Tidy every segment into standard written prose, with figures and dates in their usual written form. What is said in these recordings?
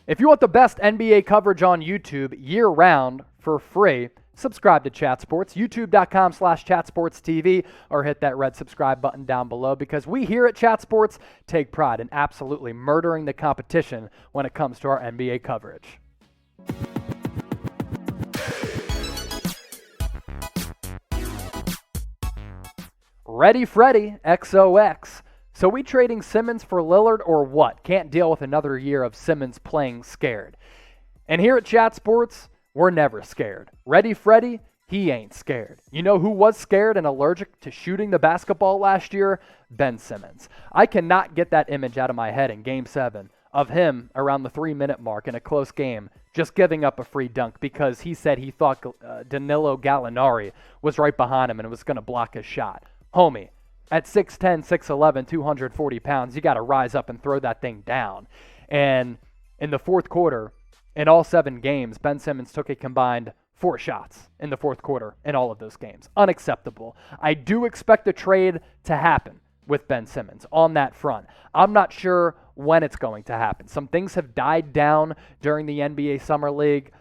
If you want the best NBA coverage on YouTube year-round for free, subscribe to Chat Sports, youtube.com/chatsportstv, or hit that red subscribe button down below, because we here at Chat Sports take pride in absolutely murdering the competition when it comes to our NBA coverage. Ready, Freddy, XOX. So we trading Simmons for Lillard or what? Can't deal with another year of Simmons playing scared. And here at Chat Sports, we're never scared. Ready, Freddy? He ain't scared. You know who was scared and allergic to shooting the basketball last year? Ben Simmons. I cannot get that image out of my head in Game 7 of him around the 3-minute mark in a close game just giving up a free dunk because he said he thought Danilo Gallinari was right behind him and was going to block his shot. Homie, at 6'10", 6'11", 240 pounds, you got to rise up and throw that thing down. And in the fourth quarter, in all 7 games, Ben Simmons took a combined 4 shots in the fourth quarter in all of those games. Unacceptable. I do expect a trade to happen with Ben Simmons on that front. I'm not sure when it's going to happen. Some things have died down during the NBA Summer League.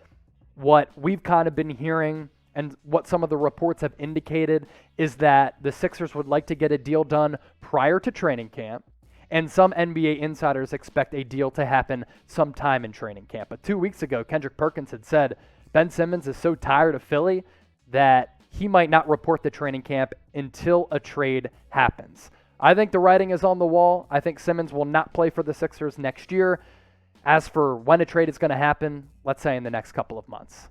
What we've kind of been hearing and what some of the reports have indicated is that the Sixers would like to get a deal done prior to training camp, and some NBA insiders expect a deal to happen sometime in training camp. But 2 weeks ago, Kendrick Perkins had said Ben Simmons is so tired of Philly that he might not report the training camp until a trade happens. I think the writing is on the wall. I think Simmons will not play for the Sixers next year. As for when a trade is going to happen, let's say in the next couple of months.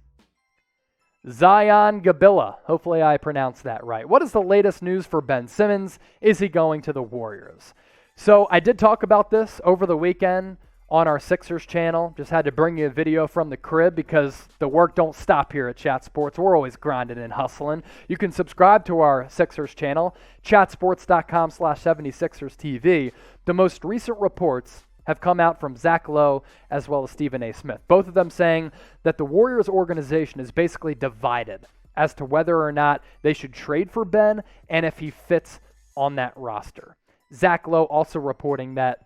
Zion Gabilla. Hopefully I pronounced that right. What is the latest news for Ben Simmons? Is he going to the Warriors? So I did talk about this over the weekend on our Sixers channel. Just had to bring you a video from the crib because the work don't stop here at Chat Sports. We're always grinding and hustling. You can subscribe to our Sixers channel, chatsports.com/76erstv. The most recent reports have come out from Zach Lowe as well as Stephen A. Smith, both of them saying that the Warriors organization is basically divided as to whether or not they should trade for Ben and if he fits on that roster. Zach Lowe also reporting that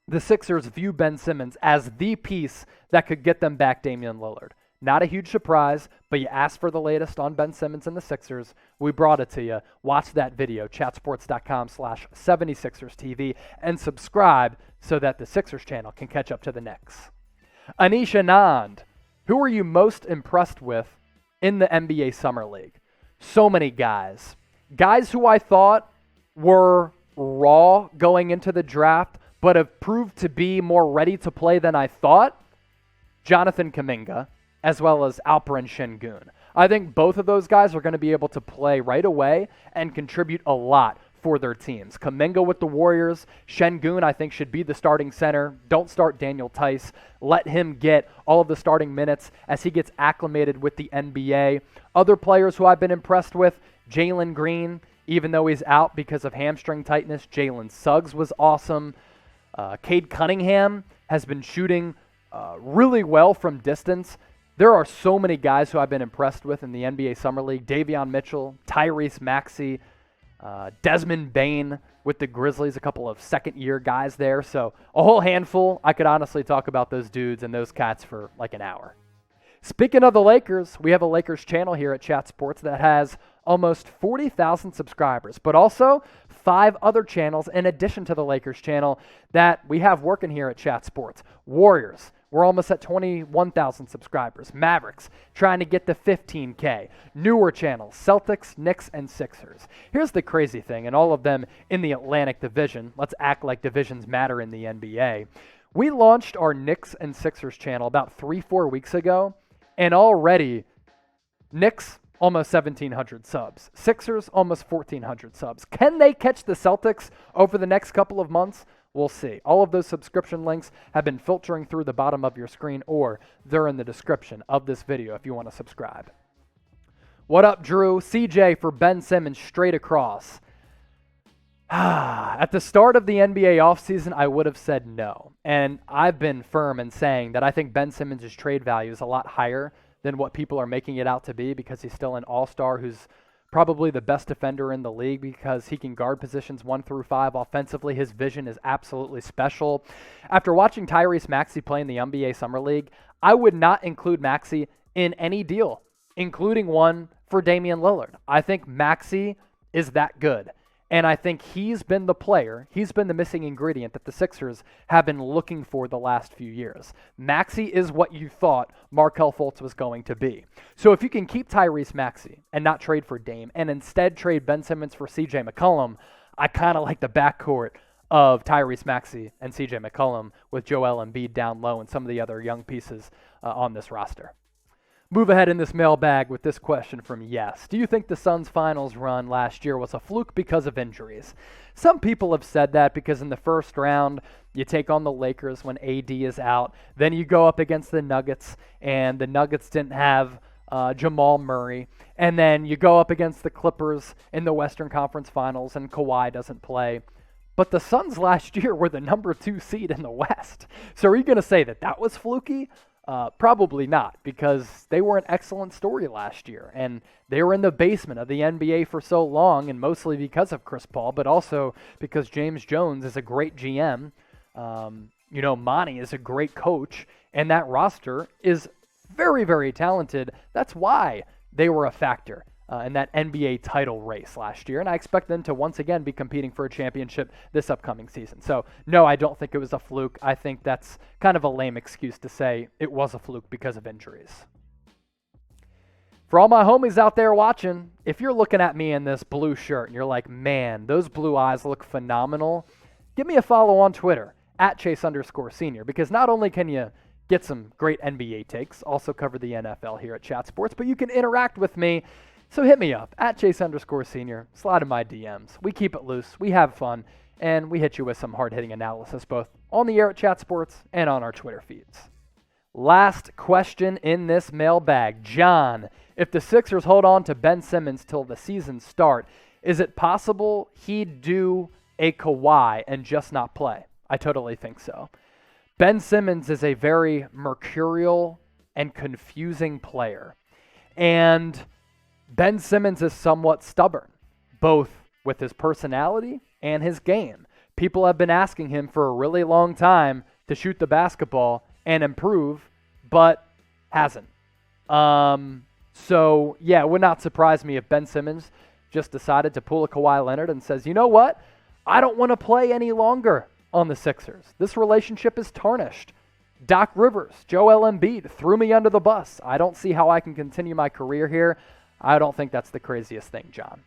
the Sixers view Ben Simmons as the piece that could get them back Damian Lillard. Not a huge surprise, but you asked for the latest on Ben Simmons and the Sixers. We brought it to you. Watch that video, chatsports.com/76erstv, and subscribe so that the Sixers channel can catch up to the Knicks. Anish Anand, who are you most impressed with in the NBA Summer League? So many guys. Guys who I thought were raw going into the draft, but have proved to be more ready to play than I thought. Jonathan Kuminga, as well as Alperen Şengün. I think both of those guys are going to be able to play right away and contribute a lot for their teams. Kuminga with the Warriors. Şengün, I think, should be the starting center. Don't start Daniel Tice. Let him get all of the starting minutes as he gets acclimated with the NBA. Other players who I've been impressed with, Jalen Green, even though he's out because of hamstring tightness. Jalen Suggs was awesome. Cade Cunningham has been shooting really well from distance. There are so many guys who I've been impressed with in the NBA Summer League. Davion Mitchell, Tyrese Maxey, Desmond Bane with the Grizzlies, a couple of second-year guys there. So a whole handful. I could honestly talk about those dudes and those cats for like an hour. Speaking of the Lakers, we have a Lakers channel here at Chat Sports that has almost 40,000 subscribers, but also 5 other channels in addition to the Lakers channel that we have working here at Chat Sports. Warriors, we're almost at 21,000 subscribers. Mavericks, trying to get to 15K. Newer channels, Celtics, Knicks, and Sixers. Here's the crazy thing, and all of them in the Atlantic Division. Let's act like divisions matter in the NBA. We launched our Knicks and Sixers channel about 3-4 weeks ago, and already Knicks, almost 1,700 subs. Sixers, almost 1,400 subs. Can they catch the Celtics over the next couple of months? We'll see. All of those subscription links have been filtering through the bottom of your screen, or they're in the description of this video if you want to subscribe. What up, Drew? CJ for Ben Simmons straight across. At the start of the NBA offseason, I would have said no. And I've been firm in saying that I think Ben Simmons' trade value is a lot higher than what people are making it out to be because he's still an all-star who's probably the best defender in the league because he can guard positions 1 through 5 offensively. His vision is absolutely special. After watching Tyrese Maxey play in the NBA Summer League, I would not include Maxey in any deal, including one for Damian Lillard. I think Maxey is that good. And I think he's been the player, he's been the missing ingredient that the Sixers have been looking for the last few years. Maxey is what you thought Markelle Fultz was going to be. So if you can keep Tyrese Maxey and not trade for Dame, and instead trade Ben Simmons for CJ McCollum, I kind of like the backcourt of Tyrese Maxey and CJ McCollum with Joel Embiid down low and some of the other young pieces on this roster. Move ahead in this mailbag with this question from Yes. Do you think the Suns' finals run last year was a fluke because of injuries? Some people have said that because in the first round, you take on the Lakers when AD is out. Then you go up against the Nuggets, and the Nuggets didn't have Jamal Murray. And then you go up against the Clippers in the Western Conference Finals, and Kawhi doesn't play. But the Suns last year were the number 2 seed in the West. So are you going to say that that was fluky? Probably not, because they were an excellent story last year, and they were in the basement of the NBA for so long, and mostly because of Chris Paul, but also because James Jones is a great GM. Monty is a great coach, and that roster is very, very talented. That's why they were a factor in that NBA title race last year, and I expect them to once again be competing for a championship this upcoming season. So, no, I don't think it was a fluke. I think that's kind of a lame excuse to say it was a fluke because of injuries. For all my homies out there watching, if you're looking at me in this blue shirt and you're like, man, those blue eyes look phenomenal, give me a follow on Twitter, @Chase_Senior, because not only can you get some great NBA takes, also cover the NFL here at Chat Sports, but you can interact with me. So hit me up, @Chase_Senior, slide in my DMs. We keep it loose, we have fun, and we hit you with some hard-hitting analysis both on the air at Chat Sports and on our Twitter feeds. Last question in this mailbag. John, if the Sixers hold on to Ben Simmons till the season start, is it possible he'd do a Kawhi and just not play? I totally think so. Ben Simmons is a very mercurial and confusing player. And Ben Simmons is somewhat stubborn, both with his personality and his game. People have been asking him for a really long time to shoot the basketball and improve, but hasn't. So, yeah, it would not surprise me if Ben Simmons just decided to pull a Kawhi Leonard and says, you know what? I don't want to play any longer on the Sixers. This relationship is tarnished. Doc Rivers, Joel Embiid threw me under the bus. I don't see how I can continue my career here. I don't think that's the craziest thing, John.